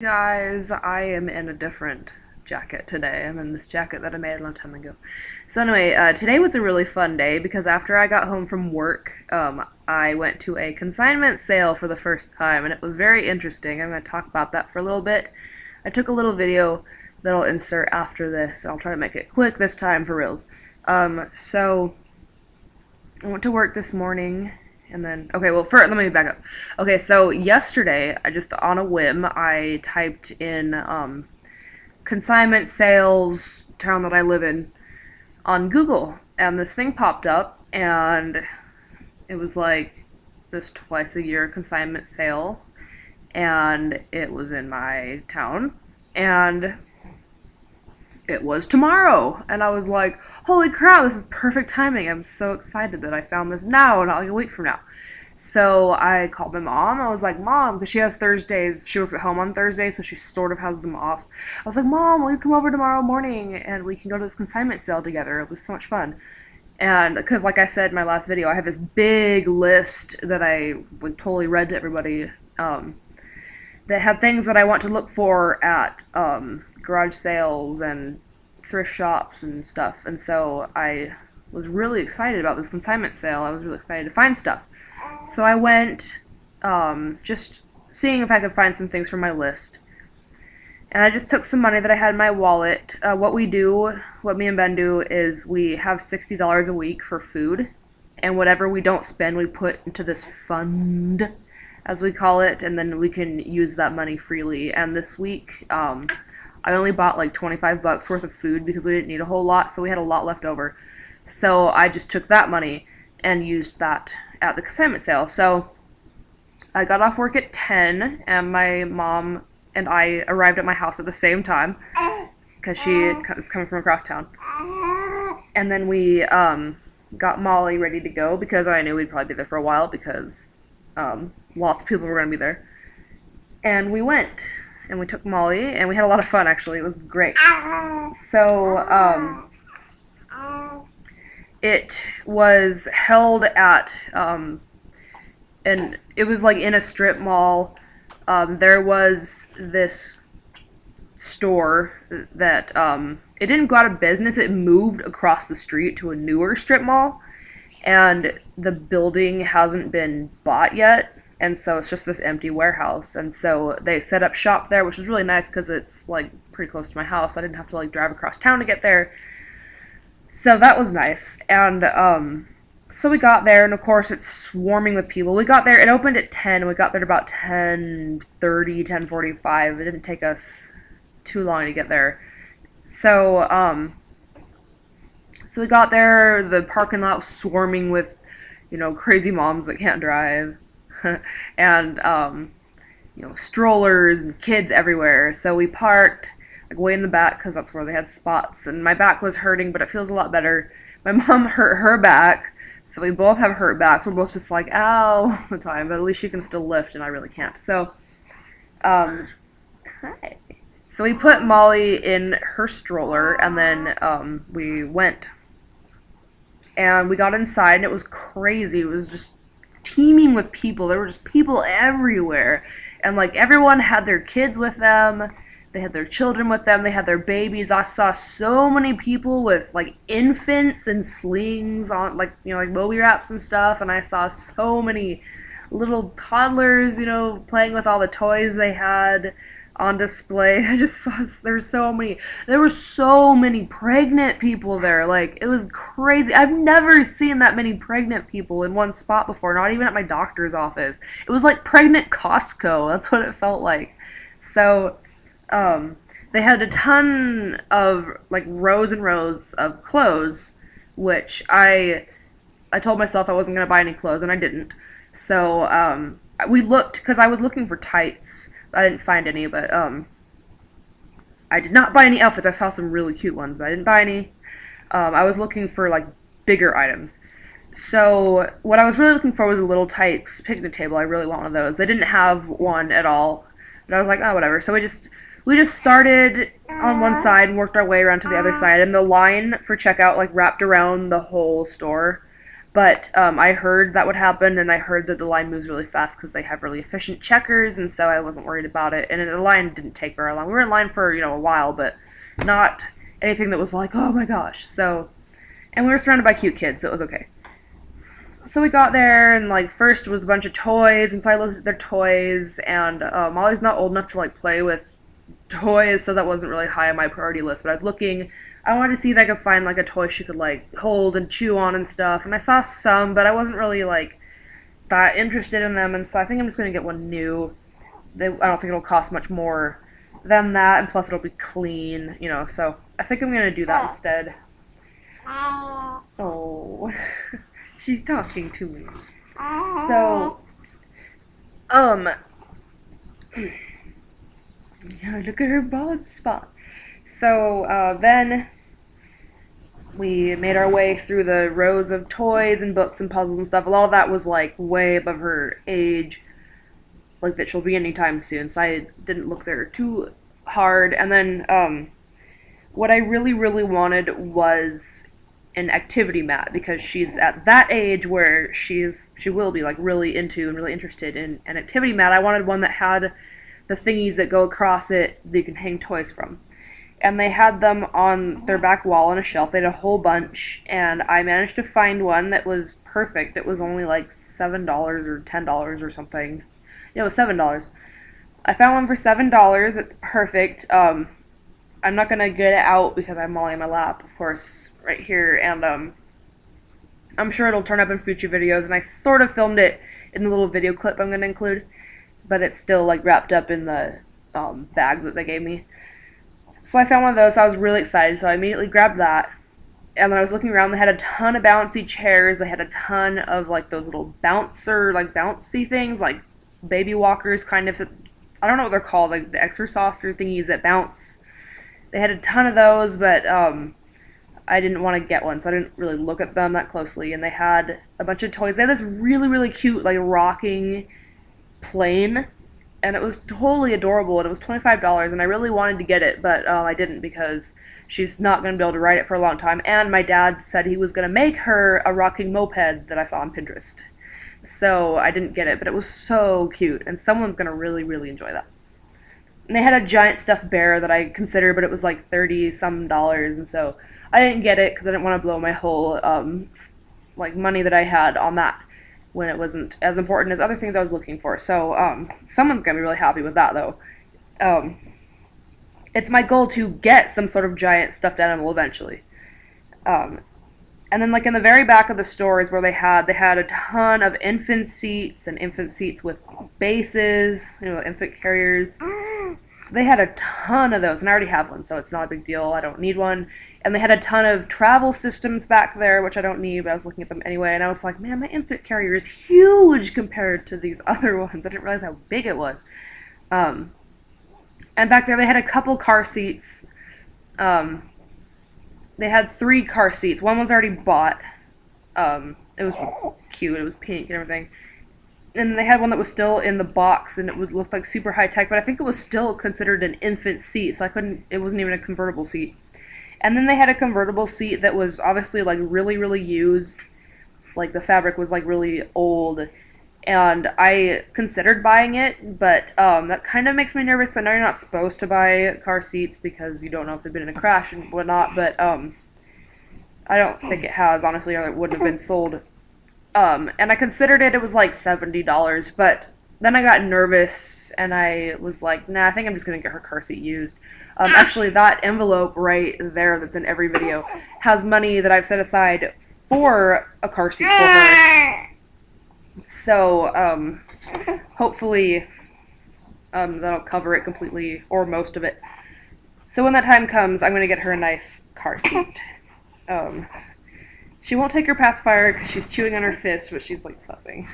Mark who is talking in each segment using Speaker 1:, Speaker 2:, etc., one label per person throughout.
Speaker 1: Guys, I am in a different jacket today. I'm in this jacket that I made a long time ago. So anyway, today was a really fun day because after I got home from work, I went to a consignment sale for the first time, and it was very interesting. I'm going to talk about that for a little bit. I took a little video that I'll insert after this, and I'll try to make it quick this time for reals. So I went to work this morning. And then, okay, well, first, let me back up. Okay, so yesterday, I just, on a whim, I typed in, consignment sales, town that I live in, on Google. And this thing popped up, and it was like this twice a year consignment sale. And it was in my town. And it was tomorrow. And I was like, holy crap, this is perfect timing. I'm so excited that I found this now, not like a week from now. So I called my mom. I was like, Mom, because she has Thursdays. She works at home on Thursdays, so she sort of has them off. I was like, Mom, will you come over tomorrow morning and we can go to this consignment sale together? It was so much fun. And because, like I said in my last video, I have this big list that I like, totally read to everybody that had things that I want to look for at garage sales and thrift shops and stuff. And so I was really excited about this consignment sale. I was really excited to find stuff. So I went just seeing if I could find some things from my list. And I just took some money that I had in my wallet. What me and Ben do, is we have $60 a week for food. And whatever we don't spend, we put into this fund, as we call it, and then we can use that money freely. And this week, I only bought like 25 bucks worth of food because we didn't need a whole lot, so we had a lot left over. So I just took that money and used that at the consignment sale. So I got off work at 10, and my mom and I arrived at my house at the same time because she is coming from across town. And then we got Molly ready to go because I knew we'd probably be there for a while because lots of people were going to be there. And we went, and we took Molly, and we had a lot of fun, actually. It was great. So, it was held at, and it was like in a strip mall. There was this store that, it didn't go out of business. It moved across the street to a newer strip mall, and the building hasn't been bought yet. And so it's just this empty warehouse. And so they set up shop there, which is really nice because it's like pretty close to my house. I didn't have to like drive across town to get there. So that was nice. And so we got there, and of course it's swarming with people. We got there, it opened at 10. We got there at about 10:30, 10:45. It didn't take us too long to get there. So we got there. The parking lot was swarming with, crazy moms that can't drive. And strollers and kids everywhere. So we parked like way in the back because that's where they had spots, and my back was hurting, but it feels a lot better. My mom hurt her back, so we both have hurt backs. We're both just like, ow, all the time, but at least she can still lift and I really can't. So hi. So we put Molly in her stroller, and then we went and we got inside, and it was crazy. It was just teeming with people. There were just people everywhere, and like everyone had their kids with them. They had their children with them. They had their babies. I saw so many people with like infants and slings on, like like Moby wraps and stuff. And I saw so many little toddlers, playing with all the toys they had on display. I just saw there were so many pregnant people there. Like, it was crazy. I've never seen that many pregnant people in one spot before, not even at my doctor's office. It was like pregnant Costco. That's what it felt like. So they had a ton of like rows and rows of clothes, which I told myself I wasn't going to buy any clothes, and I didn't. So we looked, because I was looking for tights. I didn't find any, but I did not buy any outfits. I saw some really cute ones, but I didn't buy any. I was looking for like bigger items. So what I was really looking for was a little tights picnic table. I really want one of those. They didn't have one at all, but I was like, oh, whatever. So we just started on one side and worked our way around to the other side, and the line for checkout like wrapped around the whole store. But I heard that would happen, and I heard that the line moves really fast because they have really efficient checkers, and so I wasn't worried about it. And the line didn't take very long. We were in line for a while, but not anything that was like, oh my gosh. So, and we were surrounded by cute kids, so it was okay. So we got there, and like first was a bunch of toys, and so I looked at their toys, and Molly's not old enough to like play with toys, so that wasn't really high on my priority list. But I was looking, I wanted to see if I could find like a toy she could like hold and chew on and stuff. And I saw some, but I wasn't really like that interested in them, and so I think I'm just gonna get one new. I don't think it'll cost much more than that, and plus it'll be clean, So I think I'm gonna do that instead. Oh, she's talking to me. So, yeah, look at her bald spot. So then we made our way through the rows of toys and books and puzzles and stuff. All of that was like way above her age, like that she'll be anytime soon. So I didn't look there too hard. And then what I really, really wanted was an activity mat because she's at that age where she will be like really into and really interested in an activity mat. I wanted one that had the thingies that go across it that you can hang toys from. And they had them on their back wall on a shelf. They had a whole bunch, and I managed to find one that was perfect. It was only like $7 or $10 or something. Yeah, it was $7. I found one for $7. It's perfect. I'm not gonna get it out because I have Molly in my lap, of course, right here, and I'm sure it'll turn up in future videos. And I sort of filmed it in the little video clip I'm gonna include, but it's still like wrapped up in the bag that they gave me. So I found one of those, so I was really excited, so I immediately grabbed that. And then I was looking around, they had a ton of bouncy chairs, they had a ton of like those little bouncy things, like baby walkers kind of, I don't know what they're called, like the exerciser thingies that bounce. They had a ton of those, but I didn't want to get one, so I didn't really look at them that closely. And they had a bunch of toys. They had this really, really cute, like rocking plane, and it was totally adorable, and it was $25, and I really wanted to get it, but I didn't because she's not going to be able to ride it for a long time, and my dad said he was going to make her a rocking moped that I saw on Pinterest. So I didn't get it, but it was so cute, and someone's going to really, really enjoy that. And they had a giant stuffed bear that I considered, but it was like $30-some, and so I didn't get it because I didn't want to blow my whole like money that I had on that when it wasn't as important as other things I was looking for. So someone's going to be really happy with that, though. It's my goal to get some sort of giant stuffed animal eventually. And then, like, in the very back of the store is where they had a ton of infant seats and infant seats with bases, infant carriers. So they had a ton of those, and I already have one, so it's not a big deal. I don't need one. And they had a ton of travel systems back there, which I don't need, but I was looking at them anyway, and I was like, man, my infant carrier is huge compared to these other ones. I didn't realize how big it was. And back there they had a couple car seats. They had 3 car seats. One was already bought. It was cute. It was pink and everything. And they had one that was still in the box, and it would look like super high tech, but I think it was still considered an infant seat, so it wasn't even a convertible seat. And then they had a convertible seat that was obviously like really, really used. Like the fabric was like really old. And I considered buying it, but that kind of makes me nervous. I know you're not supposed to buy car seats because you don't know if they've been in a crash and whatnot, but I don't think it has, honestly, or it wouldn't have been sold. And I considered it was like $70, but then I got nervous and I was like, nah, I think I'm just going to get her car seat used. Actually, that envelope right there that's in every video has money that I've set aside for a car seat for her. So, hopefully, that'll cover it completely, or most of it. So when that time comes, I'm going to get her a nice car seat. She won't take her pacifier because she's chewing on her fist, but she's, like, fussing.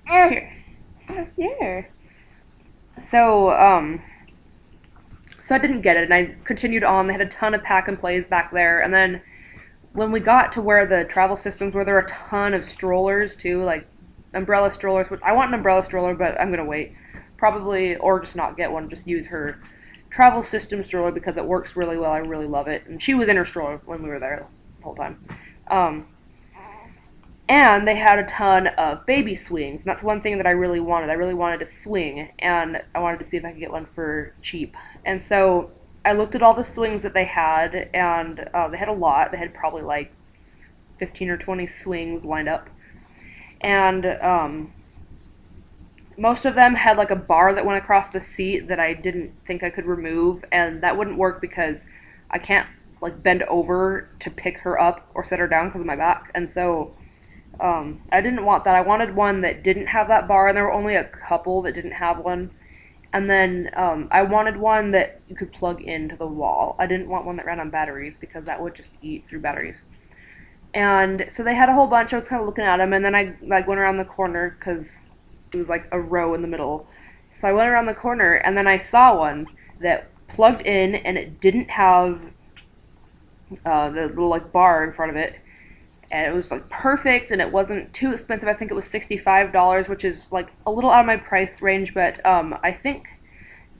Speaker 1: Here. Yeah. So, so I didn't get it, and I continued on. They had a ton of pack-and-plays back there, and then when we got to where the travel systems were, there were a ton of strollers, too, like umbrella strollers, which I want an umbrella stroller, but I'm going to wait. Probably, or just not get one, just use her travel system stroller because it works really well. I really love it. And she was in her stroller when we were there the whole time. And they had a ton of baby swings, and that's one thing that I really wanted. I really wanted a swing, and I wanted to see if I could get one for cheap. And so I looked at all the swings that they had, and they had a lot. They had probably like 15 or 20 swings lined up. And most of them had like a bar that went across the seat that I didn't think I could remove, and that wouldn't work because I can't like bend over to pick her up or set her down because of my back. And so I didn't want that. I wanted one that didn't have that bar, and there were only a couple that didn't have one. And then I wanted one that you could plug into the wall. I didn't want one that ran on batteries because that would just eat through batteries. And so they had a whole bunch. I was kind of looking at them, and then I like went around the corner because it was like a row in the middle. So I went around the corner, and then I saw one that plugged in, and it didn't have the little like bar in front of it, and it was like perfect, and it wasn't too expensive. I think it was $65, which is like a little out of my price range, but I think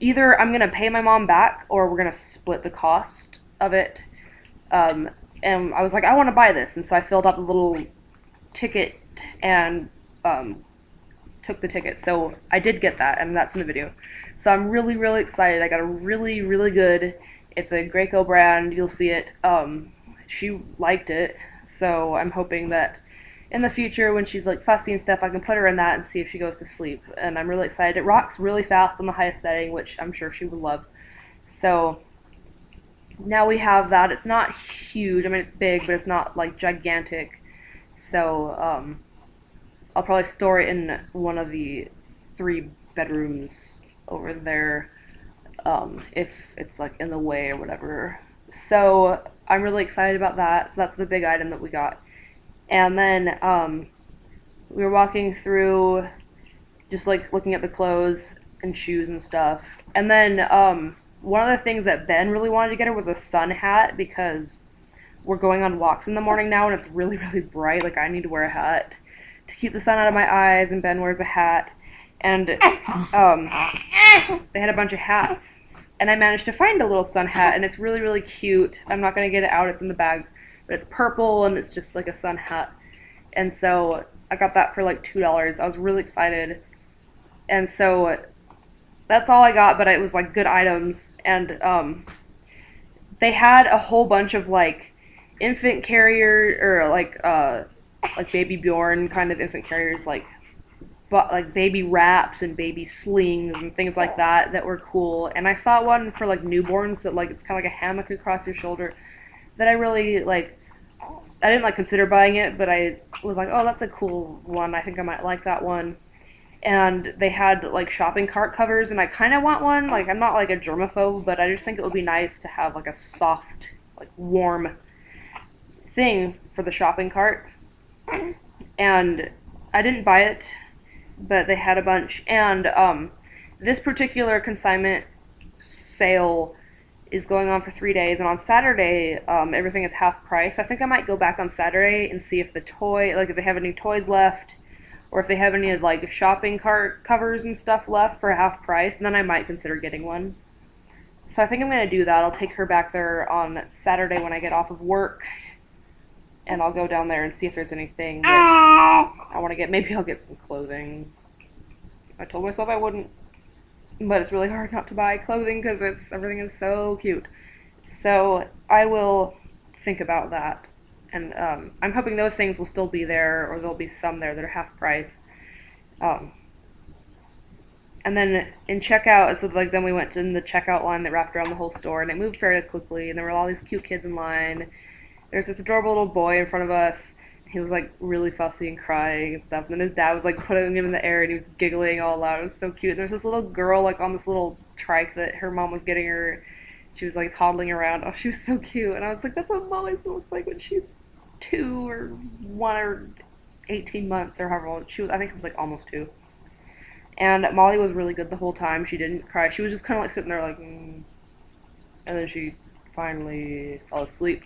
Speaker 1: either I'm gonna pay my mom back or we're gonna split the cost of it. And I was like, I want to buy this, and so I filled out the little ticket and took the ticket. So I did get that, and that's in the video. So I'm really, really excited. I got a really, really good. It's a Graco brand. You'll see it. She liked it, so I'm hoping that in the future, when she's like fussy and stuff, I can put her in that and see if she goes to sleep. And I'm really excited. It rocks really fast on the highest setting, which I'm sure she would love. So now we have that. It's not huge. I mean, it's big, but it's not like gigantic. So I'll probably store it in one of the 3 bedrooms over there, if it's like in the way or whatever. So I'm really excited about that. So that's the big item that we got. And then we were walking through, just like looking at the clothes and shoes and stuff. And then one of the things that Ben really wanted to get her was a sun hat, because we're going on walks in the morning now and it's really, really bright. Like, I need to wear a hat to keep the sun out of my eyes, and Ben wears a hat. And they had a bunch of hats, and I managed to find a little sun hat, and it's really, really cute. I'm not going to get it out. It's in the bag, but it's purple, and it's just like a sun hat. And so I got that for like $2. I was really excited. And so that's all I got, but it was like good items. And they had a whole bunch of like infant carrier, or like baby Bjorn kind of infant carriers, like baby wraps and baby slings and things like that that were cool. And I saw one for like newborns that like it's kind of like a hammock across your shoulder that I really like. I didn't like consider buying it, but I was like, oh, that's a cool one. I think I might like that one. And they had like shopping cart covers, and I kind of want one. Like, I'm not like a germaphobe, but I just think it would be nice to have like a soft, like warm thing for the shopping cart. And I didn't buy it, but they had a bunch. And this particular consignment sale is going on for 3 days, and on Saturday everything is half price. I think I might go back on Saturday and see if if they have any toys left, or if they have any like shopping cart covers and stuff left for half price, and then I might consider getting one. So I think I'm going to do that. I'll take her back there on Saturday when I get off of work, and I'll go down there and see if there's anything that I want to get. Maybe I'll get some clothing. I told myself I wouldn't, but it's really hard not to buy clothing because everything is so cute. So I will think about that. And I'm hoping those things will still be there, or there'll be some there that are half price. And then in checkout, so like then we went in the checkout line that wrapped around the whole store, and it moved fairly quickly, and there were all these cute kids in line. There's this adorable little boy in front of us. He was like really fussy and crying and stuff. And then his dad was like putting him in the air, and he was giggling all loud. It was so cute. And there's this little girl like on this little trike that her mom was getting her. She was like toddling around. Oh, she was so cute. And I was like, that's what Molly's gonna look like when she's 2 or 1 or 18 months or however old she was. I think it was like almost 2. And Molly was really good the whole time. She didn't cry. She was just kind of like sitting there like, and then she finally fell asleep.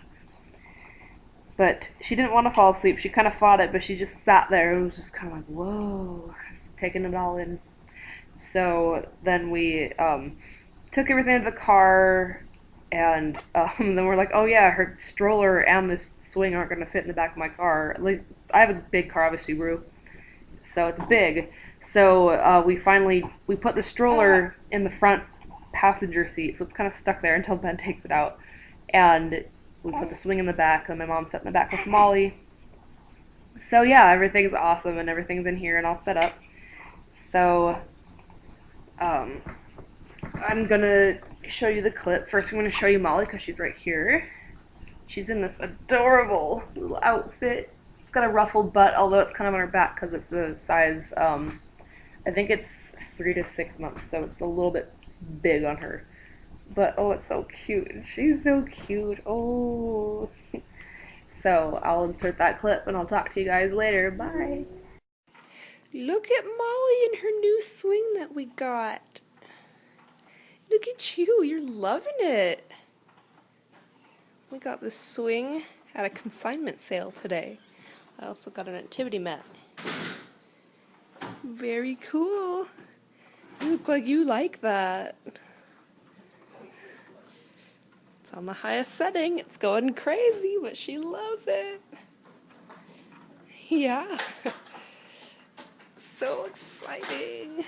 Speaker 1: But she didn't want to fall asleep. She kind of fought it, but she just sat there and was just kind of like, whoa, just taking it all in. So then we took everything to the car, and then we're like, oh yeah, her stroller and this swing aren't going to fit in the back of my car. At least I have a big car, I have a Subaru, so it's big. So we put the stroller in the front passenger seat, so it's kind of stuck there until Ben takes it out, and we put the swing in the back, and my mom sat in the back with Molly. So yeah, everything's awesome and everything's in here and all set up. So um, I'm gonna show you the clip. First, I'm gonna show you Molly because she's right here. She's in this adorable little outfit. It's got a ruffled butt, although it's kind of on her back because it's a size, I think it's 3 to 6 months, so it's a little bit big on her. But oh, it's so cute. She's so cute. Oh. So I'll insert that clip and I'll talk to you guys later. Bye. Look at Molly and her new swing that we got. Look at you. You're loving it. We got this swing at a consignment sale today. I also got an activity mat. Very cool. You look like you like that. It's on the highest setting. It's going crazy, but she loves it. Yeah. So exciting.